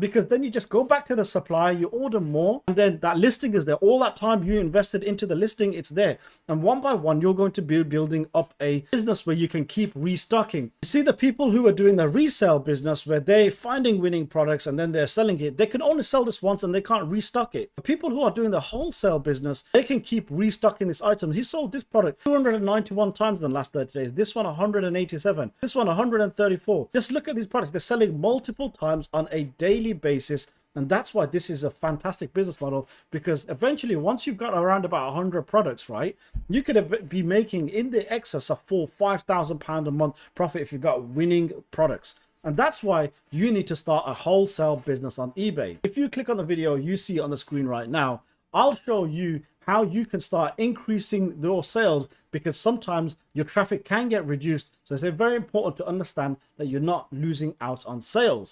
because then you just go back to the supplier, you order more, and then that listing is there. All that time you invested into the listing, it's there. And one by one, you're going to be building up a business where you can keep restocking. You see, the people who are doing the resale business where they're finding winning products and then they're selling it, they can only sell this once and they can't restock it. The people who are doing the wholesale business, they can keep restocking this item. He sold this product 291 times in the last 30 days. This one 187. This one 134. Just look at these products. They're selling multiple times on a daily basis. And that's why this is a fantastic business model, because eventually once you've got around about 100 products, right, you could be making in the excess of £5,000 a month profit if you've got winning products. And that's why you need to start a wholesale business on eBay. If you click on the video you see on the screen right now, I'll show you how you can start increasing your sales, because sometimes your traffic can get reduced. So it's very important to understand that you're not losing out on sales.